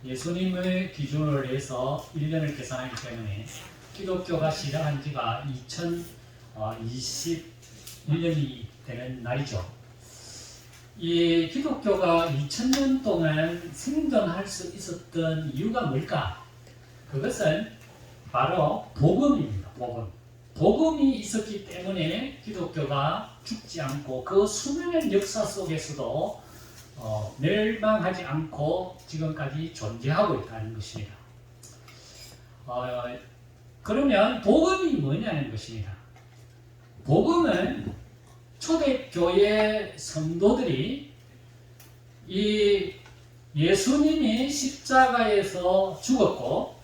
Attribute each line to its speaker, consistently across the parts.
Speaker 1: 예수님의 기준으로 해서 1년을 계산하기 때문에 기독교가 시작한 지가 2021년이 되는 날이죠. 이 기독교가 2000년 동안 생존할 수 있었던 이유가 뭘까? 그것은 바로 복음입니다. 복음이 있었기 때문에 기독교가 죽지 않고 그 수많은 역사 속에서도 멸망하지 않고 지금까지 존재하고 있다는 것입니다. 그러면 복음이 뭐냐는 것입니다. 복음은 초대교회 성도들이 이 예수님이 십자가에서 죽었고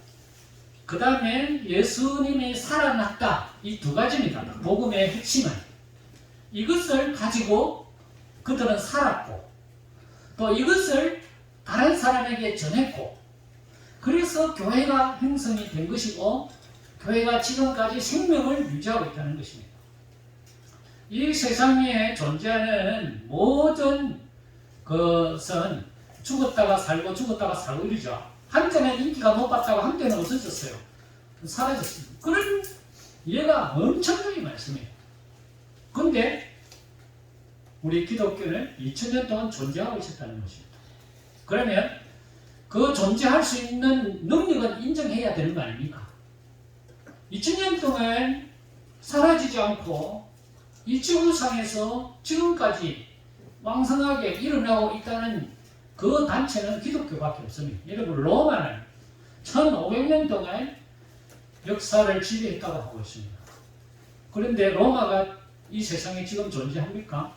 Speaker 1: 그 다음에 예수님이 살아났다. 이 두 가지입니다. 복음의 핵심은. 이것을 가지고 그들은 살았고 또 이것을 다른 사람에게 전했고 그래서 교회가 형성이 된 것이고 교회가 지금까지 생명을 유지하고 있다는 것입니다. 이 세상에 존재하는 모든 것은 죽었다가 살고 죽었다가 살고 이러죠. 한때는 인기가 높았다가 한때는 없어졌어요. 사라졌습니다. 그런 예가 엄청나게 많습니다. 그런데 우리 기독교는 2000년 동안 존재하고 있었다는 것입니다. 그러면 그 존재할 수 있는 능력은 인정해야 되는 거 아닙니까? 2000년 동안 사라지지 않고 이 지구상에서 지금까지 왕성하게 일어나고 있다는 그 단체는 기독교밖에 없습니다. 여러분 로마는 1500년 동안 역사를 지배했다고 하고 있습니다. 그런데 로마가 이 세상에 지금 존재합니까?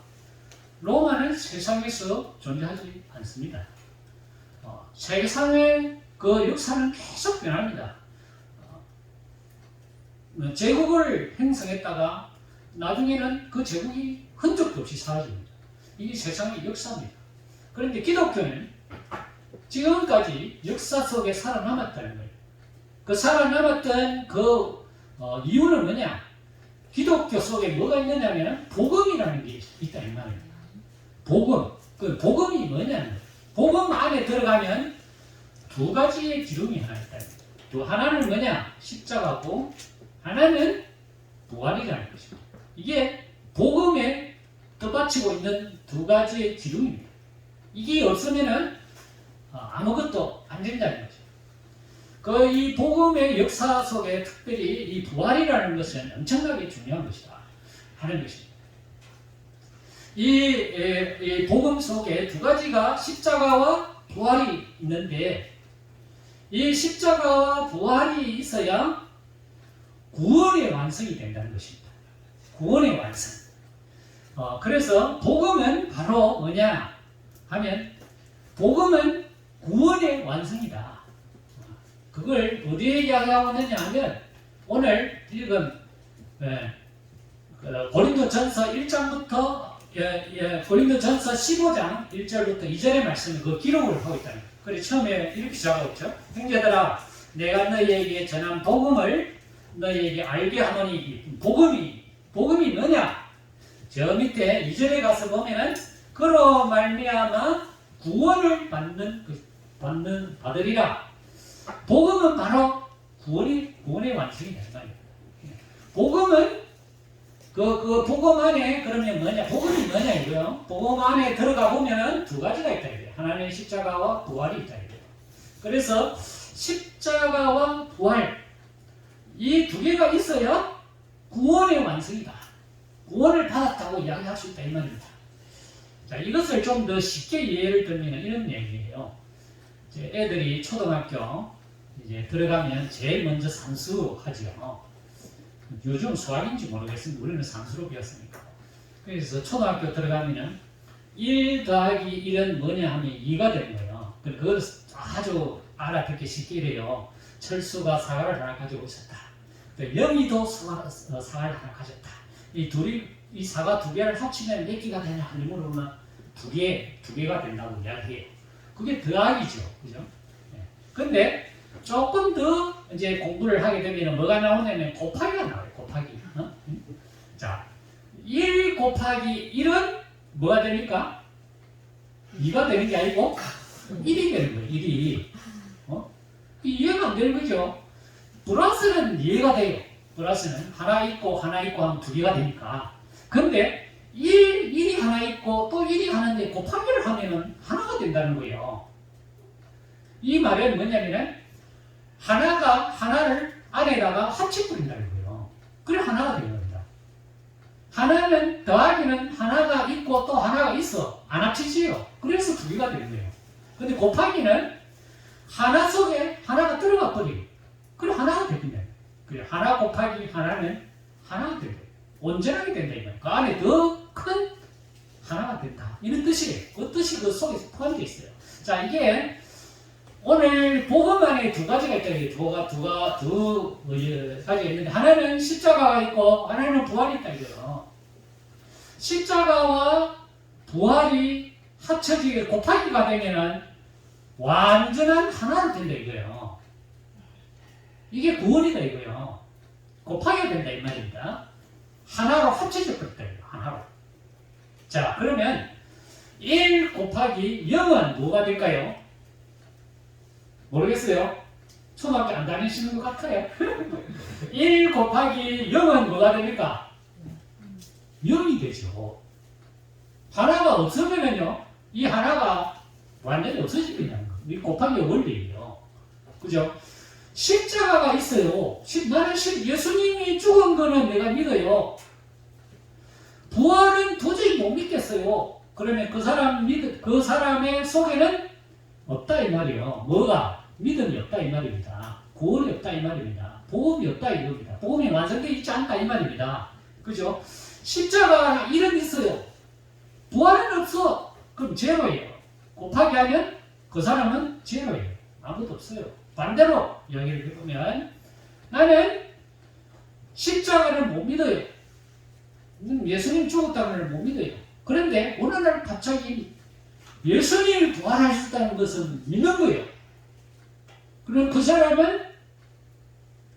Speaker 1: 로마는 세상에서 존재하지 않습니다. 세상의 그 역사는 계속 변합니다. 제국을 형성했다가 나중에는 그 제국이 흔적도 없이 사라집니다. 이게 세상의 역사입니다. 그런데 기독교는 지금까지 역사 속에 살아남았다는 거예요. 그 살아남았던 그 이유는 뭐냐? 기독교 속에 뭐가 있느냐면 복음이라는 게 있다 이 말입니다. 복음. 그 복음이 뭐냐는 거예요. 복음 안에 들어가면 두 가지의 기둥이 하나 있다. 또 하나는 뭐냐? 십자가고 하나는 부활이라는 것입니다. 이게 복음에 떠받치고 있는 두 가지의 기둥입니다. 이게 없으면은 아무것도 안 된다는 거죠. 이 복음의 역사 속에 특별히 이 부활이라는 것은 엄청나게 중요한 것이다 하는 것입니다. 이 복음 속에 두 가지가 십자가와 부활이 있는데 이 십자가와 부활이 있어야 구원의 완성이 된다는 것입니다. 구원의 완성. 그래서 복음은 바로 뭐냐 하면 복음은 구원의 완성이다. 그걸 어디에 이야기하고 있느냐 하면 오늘 읽은 고린도전서 1장부터 고린도전서 15장 1절부터 2절의 말씀을 그 기록을 하고 있다는 거예요. 그래 처음에 이렇게 시작하고 있죠. 형제들아 내가 너희에게 전한 복음을 너희에게 알게 하노니 복음이 뭐냐? 저 밑에 2절에 가서 보면은 그로 말미암아 구원을 받으리라. 복음은 바로 구원의 완성이 된다. 복음은 그 복음 안에 그러면 뭐냐? 복음이 뭐냐 이거요? 복음 안에 들어가 보면은 두 가지가 있다 이거예요. 하나는 십자가와 부활이 있다 이거예요. 그래서 십자가와 부활 이 두 개가 있어야 구원의 완성이다. 구원을 받았다고 이야기할 수 있다 이 말입니다. 자, 이것을 좀 더 쉽게 예를 들면 이런 얘기예요. 이제 애들이 초등학교 이제 들어가면 제일 먼저 산수 하죠. 요즘 수학인지 모르겠습니다. 우리는 산수로 배웠으니까. 그래서 초등학교 들어가면 1 더하기 1은 뭐냐 하면 2가 되는 거예요. 그걸 아주 알아듣기 쉽게 이래요. 철수가 사과를 하나 가지고 있었다. 영희도 사과를 하나 가졌다. 이 사과 두 개를 합치면 몇 개가 되냐 하는 물어보면 두 개가 된다고 이야기해요. 그게 더하기죠. 그죠? 근데 조금 더 이제 공부를 하게 되면 뭐가 나오냐면 곱하기가 나와요. 곱하기. 자, 1 곱하기 1은 뭐가 됩니까? 2가 되는 게 아니고 1이 되는 거예요. 1이. 이해가 안 되는 거죠. 플러스는 이해가 돼요. 플러스는 하나 있고 하면 두 개가 되니까. 근데 1이 하나 있고 또 1이 하나인데 곱하기를 하면은 하나가 된다는 거예요. 이 말은 뭐냐면은 하나가 하나를 안에다가 합쳐버린다는 거예요. 그래 하나가 되는 겁니다. 하나는 더하기는 하나가 있고 또 하나가 있어. 안 합치지요. 그래서 두 개가 되는 거예요. 근데 곱하기는 하나 속에 하나가 들어가 버려요. 그래 하나가 됩니다. 그래 하나 곱하기 하나는 하나가 된다. 온전하게 된다 이거예요. 그 안에 더 큰 하나가 된다. 이런 뜻이에요. 그 뜻이 그 속에 포함되어 있어요. 자 이게 오늘 복음 안에 두 가지가 있다. 두 가지가 있는데 하나는 십자가가 있고 하나는 부활이 있다 이거예요. 십자가와 부활이 합쳐지게 곱하기가 되면은 완전한 하나로 된다 이거예요. 이게 구원이다 이거예요. 곱하기가 된다 이 말입니다. 하나로 합쳐져 버렸다 이거 하나로. 자 그러면 1 곱하기 0은 뭐가 될까요? 모르겠어요. 초등학교 안 다니시는 것 같아요. 1 곱하기 0은 뭐가 됩니까? 0이 되죠. 하나가 없으면요, 이 하나가 완전히 없어지겠냐는 거. 이 곱하기가 원리예요. 그죠? 십자가가 있어요. 나는 예수님이 죽은 거는 내가 믿어요. 부활은 도저히 못 믿겠어요. 그러면 그 사람의 속에는 없다 이 말이에요. 뭐가? 믿음이 없다 이 말입니다. 구원이 없다 이 말입니다. 복음이 없다 이겁니다. 복음이 완성되어 있지 않다 이 말입니다. 그죠? 십자가 일은 있어요. 부활은 없어. 그럼 제로예요. 곱하기 하면 그 사람은 제로예요. 아무것도 없어요. 반대로 이야기를 해보면 나는 십자가를 못 믿어요. 예수님 죽었다는 걸 못 믿어요. 그런데 어느 날 갑자기 예수님이 부활하셨다는 것은 믿는 거예요. 그럼 그 사람은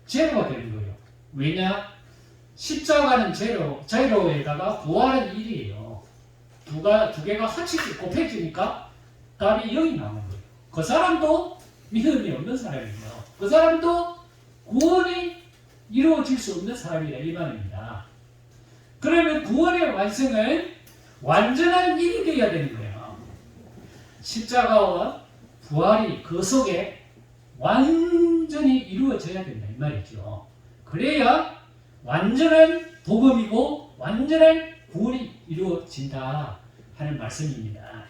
Speaker 1: 제로가 되는 거예요. 왜냐? 십자가는 제로에다가 부활은 1이에요. 두 개가 합치지 곱해지니까 답이 0이 나오는 거예요. 그 사람도 믿음이 없는 사람이에요. 그 사람도 구원이 이루어질 수 없는 사람이라 이 말입니다. 그러면 구원의 완성은 완전한 일이 되어야 되는 거예요. 십자가와 부활이 그 속에 완전히 이루어져야 된다 이 말이죠. 그래야 완전한 복음이고 완전한 구원이 이루어진다 하는 말씀입니다.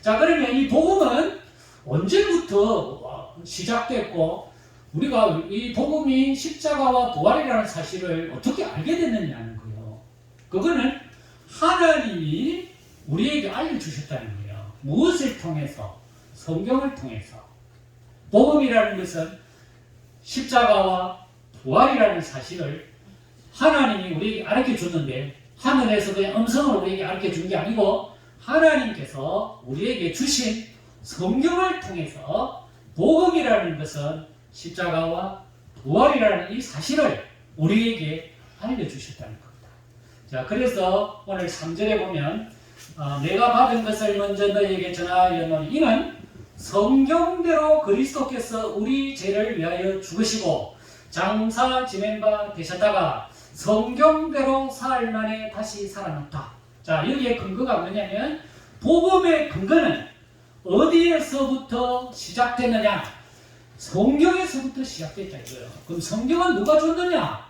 Speaker 1: 자 그러면 이 복음은 언제부터 시작됐고 우리가 이 복음이 십자가와 부활이라는 사실을 어떻게 알게 됐느냐는 거예요. 그거는 하나님이 우리에게 알려주셨다는 거예요. 무엇을 통해서? 성경을 통해서. 복음이라는 것은 십자가와 부활이라는 사실을 하나님이 우리에게 가르쳐 줬는데 하늘에서 그냥 음성으로 우리에게 가르쳐 준 게 아니고 하나님께서 우리에게 주신 성경을 통해서 복음이라는 것은 십자가와 부활이라는 이 사실을 우리에게 알려주셨다는 겁니다. 자, 그래서 오늘 3절에 보면 내가 받은 것을 먼저 너희에게 전하였노니 이는 성경대로 그리스도께서 우리 죄를 위하여 죽으시고 장사 지낸 바 되셨다가 성경대로 사흘 만에 다시 살아났다. 자, 여기에 근거가 뭐냐면 복음의 근거는 어디에서부터 시작됐느냐? 성경에서부터 시작됐다 이거예요. 그럼 성경은 누가 줬느냐?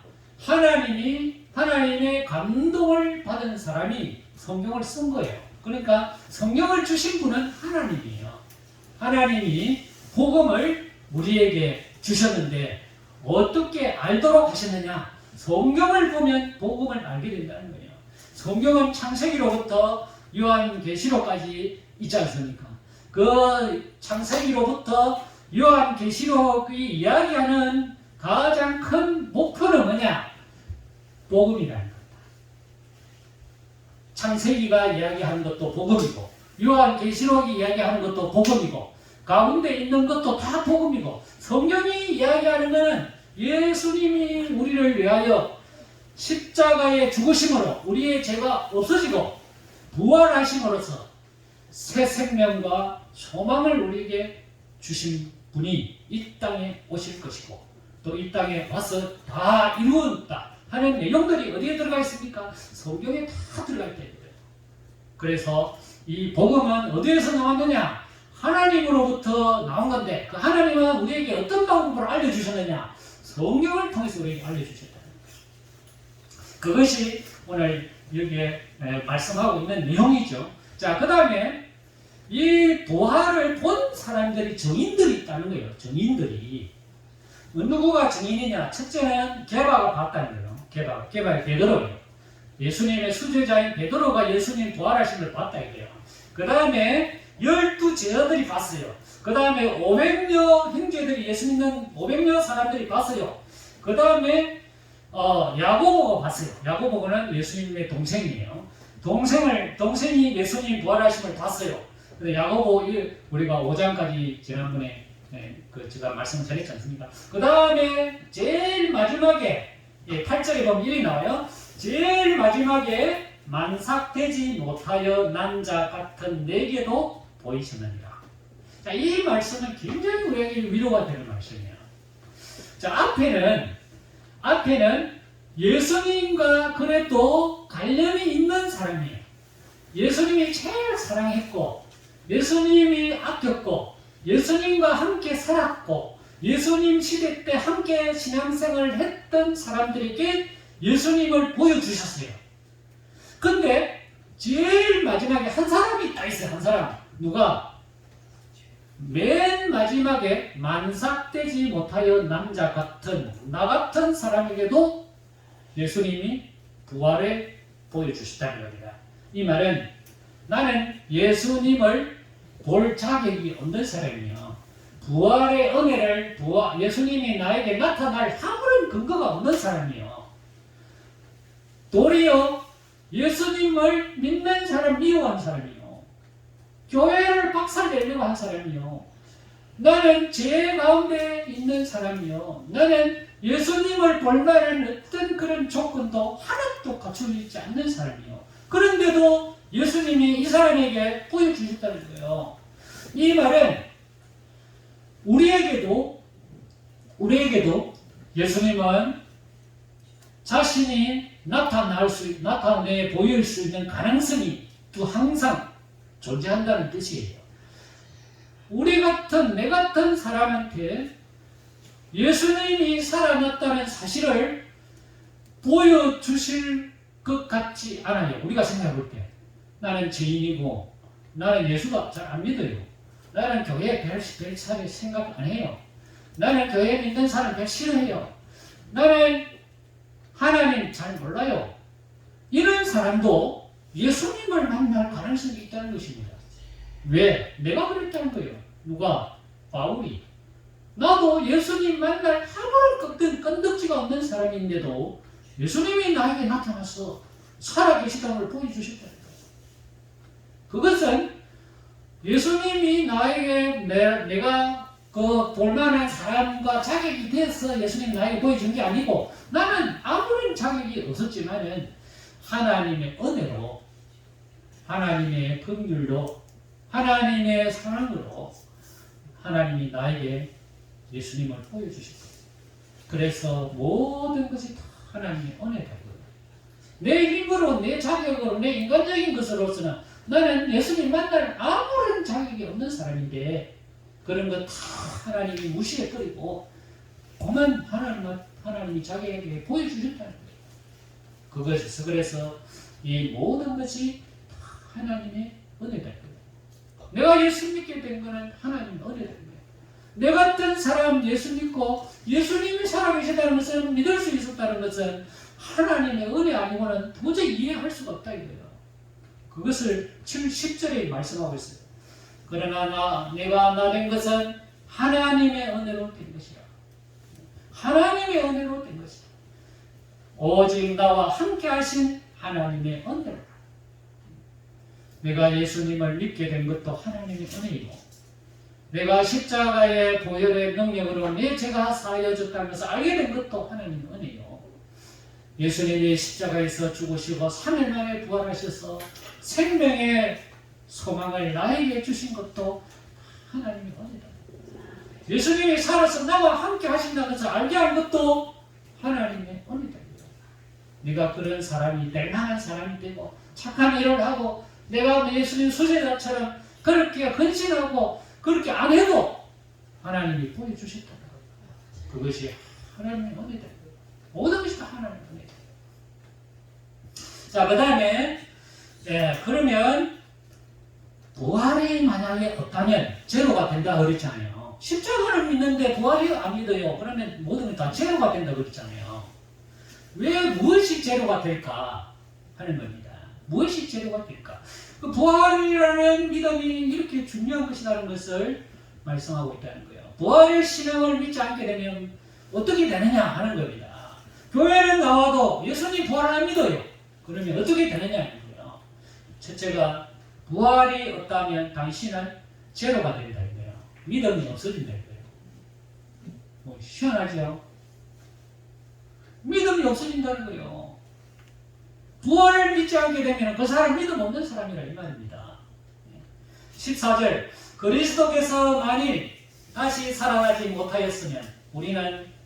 Speaker 1: 하나님의 감동을 받은 사람이 성경을 쓴 거예요. 그러니까 성경을 주신 분은 하나님이에요. 하나님이 복음을 우리에게 주셨는데 어떻게 알도록 하셨느냐? 성경을 보면 복음을 알게 된다는 거예요. 성경은 창세기로부터 요한계시록까지 있지 않습니까? 그 창세기로부터 요한계시록이 이야기하는 가장 큰 목표는 뭐냐? 복음이라는 겁니다. 창세기가 이야기하는 것도 복음이고 요한계시록이 이야기하는 것도 복음이고 가운데 있는 것도 다 복음이고 성경이 이야기하는 것은 예수님이 우리를 위하여 십자가에 죽으심으로 우리의 죄가 없어지고 부활하심으로써 새 생명과 소망을 우리에게 주신 분이 이 땅에 오실 것이고 또 이 땅에 와서 다 이루었다 하는 내용들이 어디에 들어가 있습니까? 성경에 다 들어가 있다. 그래서 이 복음은 어디에서 나왔느냐? 하나님으로부터 나온 건데 그 하나님은 우리에게 어떤 방법으로 알려주셨느냐? 성경을 통해서 우리에게 알려주셨다. 그것이 오늘 여기에 말씀하고 있는 내용이죠. 자, 그 다음에 이 부활을 본 사람들이 증인들이 있다는 거예요. 증인들이. 누구가 증인이냐? 첫째는 게바가 봤다는 거예요. 게바의 베드로예요. 예수님의 수제자인 베드로가 예수님 부활하심을 봤다 이거예요. 그 다음에 12제자들이 봤어요. 그 다음에 500여 형제들이 예수 믿는 500여 사람들이 봤어요. 그 다음에 야고보가 봤어요. 야고보는 예수님의 동생이에요. 동생이 예수님 부활하심을 봤어요. 야고보 우리가 5장까지 지난번에 제가 말씀을 드렸지 않습니까? 그 다음에 제일 마지막에 8절에 보면 일이 나와요. 제일 마지막에 만삭되지 못하여 난 자 같은 내게도 보이시느니라. 자, 이 말씀은 굉장히 우리에게 위로가 되는 말씀이에요. 자, 앞에는 예수님과 그래도 관련이 있는 사람이에요. 예수님이 제일 사랑했고, 예수님이 아꼈고, 예수님과 함께 살았고, 예수님 시대 때 함께 신앙생활을 했던 사람들에게 예수님을 보여주셨어요. 근데 제일 마지막에 한 사람이 딱 있어요. 한 사람. 누가? 맨 마지막에 만삭되지 못하여 남자 같은 나 같은 사람에게도 예수님이 부활을 보여주셨다는 겁니다. 이 말은 나는 예수님을 볼 자격이 없는 사람이요. 부활의 은혜를 예수님이 나에게 나타날 아무런 근거가 없는 사람이요. 도리어 예수님을 믿는 사람 미워한 사람이요. 교회를 박살내려고 한 사람이요. 나는 죄 가운데 있는 사람이요. 나는 예수님을 볼만한 어떤 그런 조건도 하나도 갖추고 있지 않는 사람이요. 그런데도 예수님이 이 사람에게 보여주셨다는 거예요. 이 말은 우리에게도 예수님은 자신이 나타내 보일 수 있는 가능성이 또 항상 존재한다는 뜻이에요. 내 같은 사람한테 예수님이 살아났다는 사실을 보여주실 것 같지 않아요. 우리가 생각해 볼 때. 나는 죄인이고, 나는 예수가 잘 안 믿어요. 나는 교회에 별 생각 안 해요. 나는 교회 믿는 사람 별 싫어해요. 나는 하나님 잘 몰라요. 이런 사람도 예수님을 만날 가능성이 있다는 것입니다. 왜? 내가 그랬다는 거예요. 누가? 바울이. 나도 예수님 만날 아무런 건덕지가 없는 사람인데도 예수님이 나에게 나타나서 살아계시다는 걸 보여주셨다는 거예요. 그것은 예수님이 나에게 내가 그 볼만한 사람과 자격이 돼서 예수님이 나에게 보여준 게 아니고 나는 아무런 자격이 없었지만은 하나님의 은혜로, 하나님의 긍휼로, 하나님의 사랑으로 하나님이 나에게 예수님을 보여주실 거예요. 그래서 모든 것이 다 하나님의 은혜다. 내 힘으로, 내 자격으로, 내 인간적인 것으로서는 나는 예수님 만날 아무런 자격이 없는 사람인데 그런 것 다 하나님이 무시해 버리고 오만 하나님이 자기에게 보여주셨다는 거예요. 그래서 이 모든 것이 다 하나님의 은혜다. 내가 예수 믿게 된 것은 하나님의 은혜다. 내 같은 사람 예수 믿고 예수님이 살아계시다는 것은 믿을 수 있었다는 것은 하나님의 은혜 아니고는 도저히 이해할 수가 없다 이거예요. 그것을 10절에 말씀하고 있어요. 그러나 내가 나 된 것은 하나님의 은혜로 된 것이라. 하나님의 은혜로 된 것이다. 오직 나와 함께 하신 하나님의 은혜로. 내가 예수님을 믿게 된 것도 하나님의 은혜이고 내가 십자가의 보혈의 능력으로 내 죄가 사하여졌다는 것을 알게 된 것도 하나님의 은혜요. 예수님이 십자가에서 죽으시고 3일 만에 부활하셔서 생명의 소망을 나에게 주신 것도 하나님의 은혜다. 예수님이 살아서 나와 함께 하신다는 것을 알게 한 것도 하나님의 은혜다. 네가 그런 사람이 될 만한 사람이 되고 착한 일을 하고 내가 예수님 수제자처럼 그렇게 헌신하고 그렇게 안 해도 하나님이 보여주셨다. 그것이 하나님의 은혜다. 모든 것이 다 하나님의 은혜다. 자, 그 다음에 그러면 부활이 만약에 없다면 제로가 된다 그랬잖아요. 십자가를 믿는데 부활이 안 믿어요. 그러면 모든 게 다 제로가 된다 그랬잖아요. 왜 무엇이 제로가 될까 하는 겁니다. 무엇이 제로가 될까? 그 부활이라는 믿음이 이렇게 중요한 것이라는 것을 말씀하고 있다는 거예요. 부활의 신앙을 믿지 않게 되면 어떻게 되느냐 하는 겁니다. 교회는 나와도 예수님 부활을 안 믿어요. 그러면 어떻게 되느냐 하는 거예요. 첫째가 부활이 없다면 당신은 제로가 된다 이거예요. 믿음이 없어진다 이거예요. 뭐 시원하죠? 믿음이 없어진다는 거예요. 부활을 믿지 않게 되면 그 사람 믿음 없는 사람이라 이 말입니다. 14절 그리스도께서 만일 다시 살아나지 못하였으면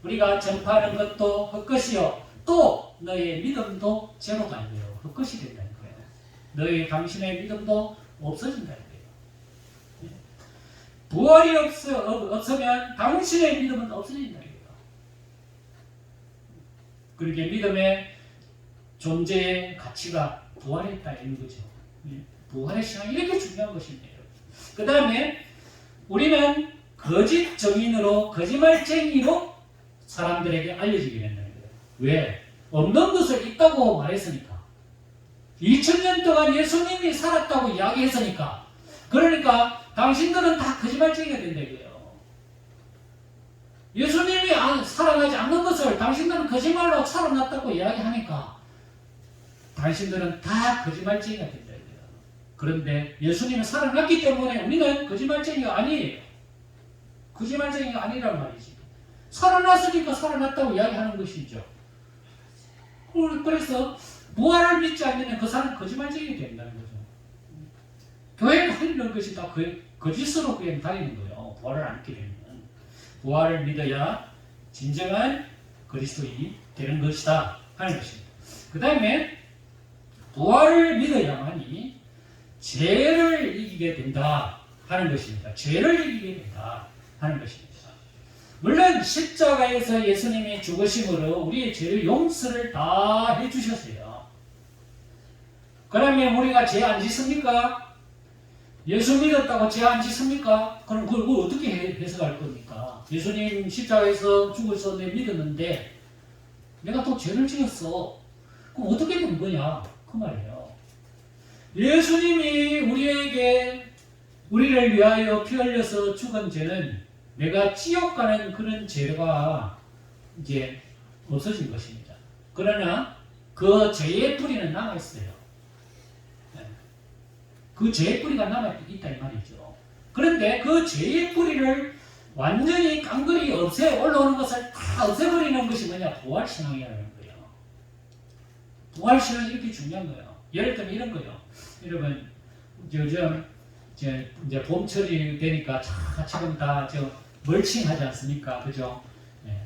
Speaker 1: 우리가 전파하는 것도 헛것이요 또 너의 믿음도 제로가 아니에요. 헛것이 된다는 거예요. 너희 당신의 믿음도 없어진다는 거예요. 부활이 없으면 당신의 믿음은 없어진다는 거예요. 그렇게 믿음의 존재의 가치가 부활에 있다 이런 거죠. 부활의 신앙이 이렇게 중요한 것입니다. 그 다음에 우리는 거짓 증인으로 거짓말쟁이로 사람들에게 알려지게 된다는 거예요. 왜? 없는 것을 있다고 말했으니까. 2000년 동안 예수님이 살았다고 이야기했으니까. 그러니까 당신들은 다 거짓말쟁이가 된다 이거예요. 예수님이 살아나지 않는 것을 당신들은 거짓말로 살아났다고 이야기하니까 당신들은 다 거짓말쟁이가 된다 이거예요. 그런데 예수님은 살아났기 때문에 우리는 거짓말쟁이가 아니에요. 거짓말쟁이가 아니란 말이지. 살아났으니까 살아났다고 이야기하는 것이죠. 그래서 부활을 믿지 않으면 그 사람은 거짓말쟁이가 된다는 거죠. 교회가 하는 것이 다 거짓으로 그냥 다니는 거예요. 부활을 안 믿게 되면. 부활을 믿어야 진정한 그리스도인이 되는 것이다 하는 것입니다. 그 다음에 부활을 믿어야만이 죄를 이기게 된다 하는 것입니다. 죄를 이기게 된다 하는 것입니다. 물론 십자가에서 예수님이 죽으심으로 우리의 죄의 용서를 다 해주셨어요. 그러면 우리가 죄 안 짓습니까? 예수 믿었다고 죄 안 짓습니까? 그럼 그걸 어떻게 해석할 겁니까? 예수님 십자가에서 죽어서 내 믿었는데 내가 또 죄를 지었어. 그럼 어떻게 된 거냐? 그 말이에요. 예수님이 우리를 위하여 피 흘려서 죽은 죄는 내가 지옥 가는 그런 죄가 이제 없어진 것입니다. 그러나 그 죄의 뿌리는 남아있어요. 그 죄의 뿌리가 남아있다 이 말이죠. 그런데 그 죄의 뿌리를 완전히 깡그리 올라오는 것을 다 없애버리는 것이 뭐냐? 부활신앙이라는 거예요. 부활신앙이 이렇게 중요한 거예요. 예를 들면 이런 거예요. 여러분, 요즘 이제 봄철이 되니까 차츰 다 멀칭하지 않습니까? 그죠? 네.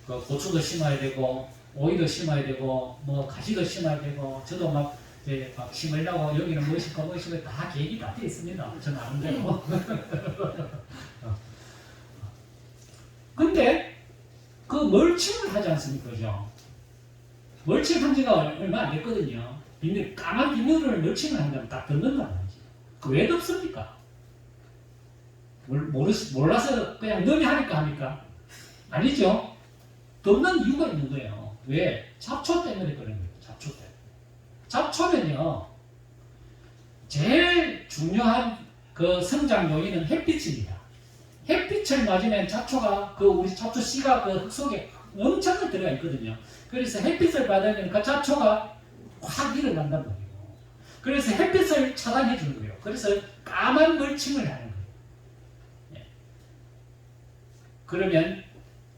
Speaker 1: 그 고추도 심어야 되고, 오이도 심어야 되고, 뭐 가지도 심어야 되고, 저도 막 심으려고 여기는 뭐 심고 다 계획이 다 돼 있습니다. 저는 아는데도. 근데 그 멀칭을 하지 않습니까? 그죠? 멀칭한 지가 얼마 안 됐거든요. 까만 비늘을 멀칭을 한다면 딱 덮는단 말이지. 그 왜 덮습니까? 몰라서 그냥 너미 하니까 합니까? 아니죠. 덮는 이유가 있는 거예요. 왜? 잡초 때문에 그런 거예요. 잡초 때문에. 잡초는요, 제일 중요한 그 성장 요인은 햇빛입니다. 햇빛을 맞으면 잡초가, 우리 잡초 씨가 그 흙 속에 엄청나게 들어가 있거든요. 그래서 햇빛을 받으면 그 잡초가 확 일어난단 말이에요. 그래서 햇빛을 차단해 주는 거예요. 그래서 까만 멀칭을 하는 거예요. 네. 그러면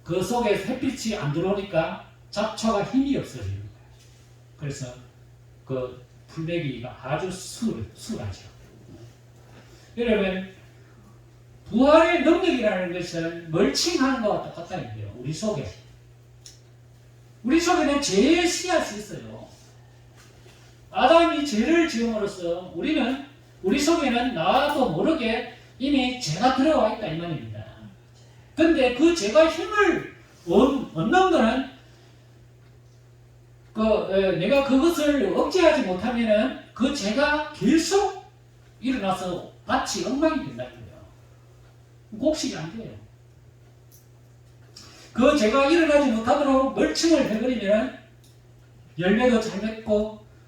Speaker 1: 그 속에 햇빛이 안 들어오니까 잡초가 힘이 없어지는 거예요. 그래서 그 풀매기가 아주 수월하죠. 여러분, 부활의 능력이라는 것은 멀칭하는 것과 똑같다는 거예요. 우리 속에. 우리 속에는 죄의 씨앗이 있어요. 아담이 죄를 지음으로써 우리 속에는 나도 모르게 이미 죄가 들어와 있다 이 말입니다. 근데 그 죄가 힘을 얻는 거는 내가 그것을 억제하지 못하면은 그 죄가 계속 일어나서 밭이 엉망이 된다는 거예요. 곡식이 안 돼요. 그 죄가 일어나지 못하도록 멀칭을 해버리면 열매도 잘 맺고